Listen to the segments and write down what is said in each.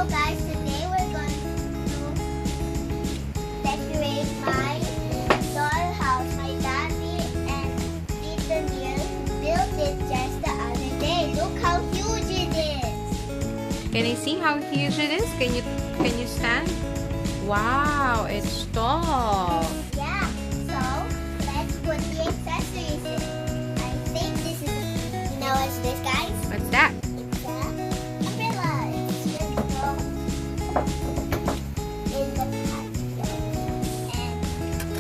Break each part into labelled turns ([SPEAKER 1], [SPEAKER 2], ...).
[SPEAKER 1] guys, today we're going to decorate my dollhouse. My daddy and Tita Neil built it just the other day. Look how huge it is.
[SPEAKER 2] Can I see how huge it is? Can you stand? Wow, it's tall.
[SPEAKER 1] Yeah, so let's put the accessories in. I think this is, you know what's this, guys?
[SPEAKER 2] What's that?
[SPEAKER 1] It's an umbrella. It's going to go in the patio. And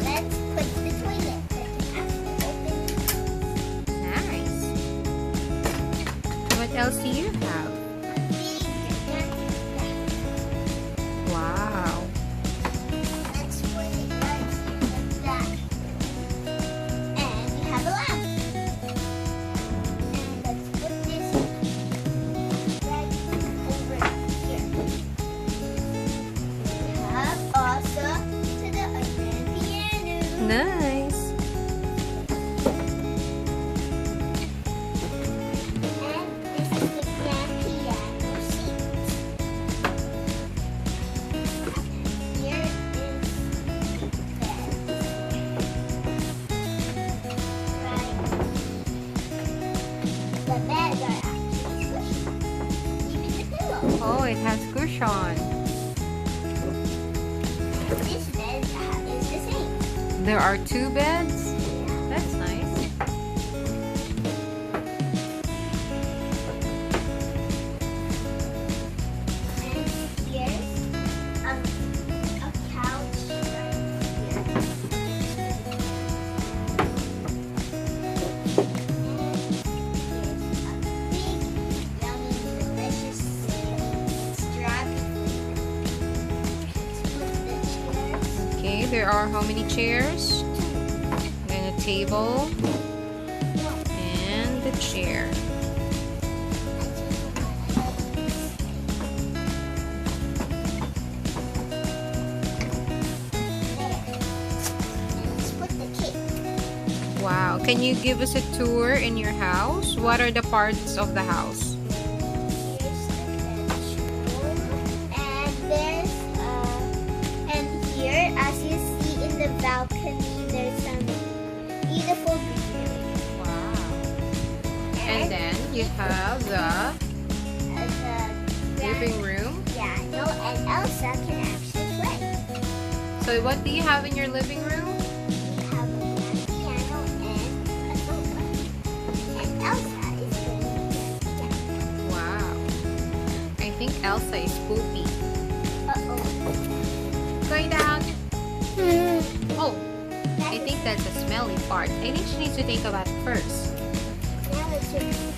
[SPEAKER 1] let's put the toilet. Let's open.
[SPEAKER 2] Nice. What else do you have?
[SPEAKER 1] A big gigantic bath.
[SPEAKER 2] Wow.
[SPEAKER 1] Let's put it right here like that. And we have a lamp. And let's put this right over here. We have also to the grand piano.
[SPEAKER 2] Nice.
[SPEAKER 1] And this is the grand piano seat. Here is the bed. Right. The beds are actually squishy. Even the pillow.
[SPEAKER 2] Oh, it has cushion.
[SPEAKER 1] This bed is the same.
[SPEAKER 2] There are two beds.
[SPEAKER 1] Yeah.
[SPEAKER 2] That's nice.
[SPEAKER 1] And here's a couch right here. And here's a big, yummy, delicious strawberry flavor. Let's put the chairs.
[SPEAKER 2] Okay, there are how many chairs? And a table and the chair.
[SPEAKER 1] Let's put the cake.
[SPEAKER 2] Wow. Can you give us a tour in your house? What are the parts of the house?
[SPEAKER 1] Here's the bedroom, and there's and here, as you see in the balcony, there's some beautiful greenery.
[SPEAKER 2] Wow. And then you have the
[SPEAKER 1] the
[SPEAKER 2] living room.
[SPEAKER 1] piano, and Elsa can actually play.
[SPEAKER 2] So what do you have in your living room?
[SPEAKER 1] We have a grand piano and a sofa, and Elsa is playing the grand piano.
[SPEAKER 2] Wow. I think Elsa is poopy.
[SPEAKER 1] Uh-oh.
[SPEAKER 2] Going down. Oh, I think that's a smelly part. I think she needs to take a bath first.
[SPEAKER 1] Now let's remove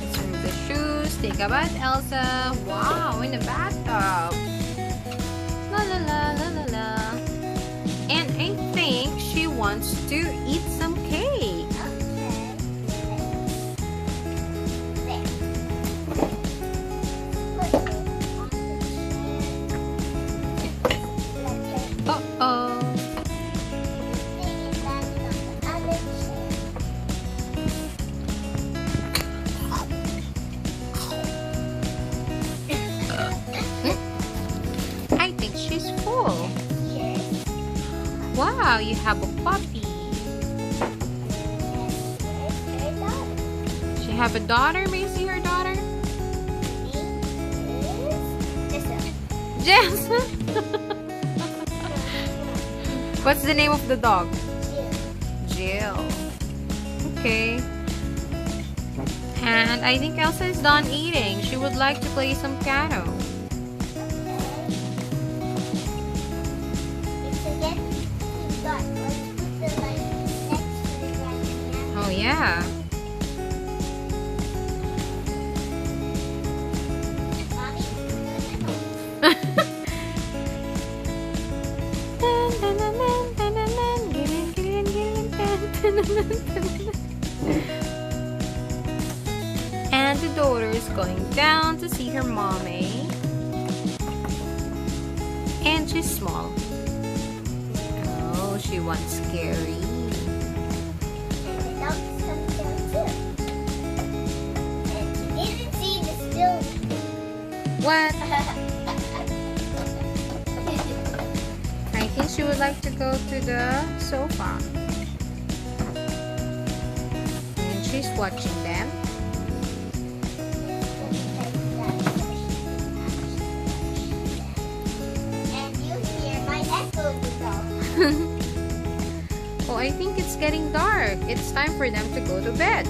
[SPEAKER 2] Let's remove the shoes. Take a bath, Elsa. Wow, in the bathtub. La la la la la la. And I think she wants to eat some cake.
[SPEAKER 1] Okay. There. Put it on the chair. Let her
[SPEAKER 2] Uh-oh.
[SPEAKER 1] thing it landed on the other chair.
[SPEAKER 2] I think she's full.
[SPEAKER 1] Here's
[SPEAKER 2] Wow, you have a puppy.
[SPEAKER 1] her daughter.
[SPEAKER 2] She have a daughter. May I see her daughter?
[SPEAKER 1] Name is Jessa.
[SPEAKER 2] Jess. What's the name of the dog?
[SPEAKER 1] Jill.
[SPEAKER 2] Jill. Okay. And I think Elsa is done eating. She would like to play some piano.
[SPEAKER 1] It's again you've got. Let's put the light next to the grand piano.
[SPEAKER 2] Oh yeah.
[SPEAKER 1] Mommy, do it at home.
[SPEAKER 2] And the daughter is going down to see her mommy. And she's small. Oh, she wants scary.
[SPEAKER 1] And the dog is coming down too. And she didn't see the still.
[SPEAKER 2] What? think she would like to go to the sofa. And she's watching them.
[SPEAKER 1] And you hear my echo dog.
[SPEAKER 2] Oh, I think it's getting dark. It's time for them to go to bed.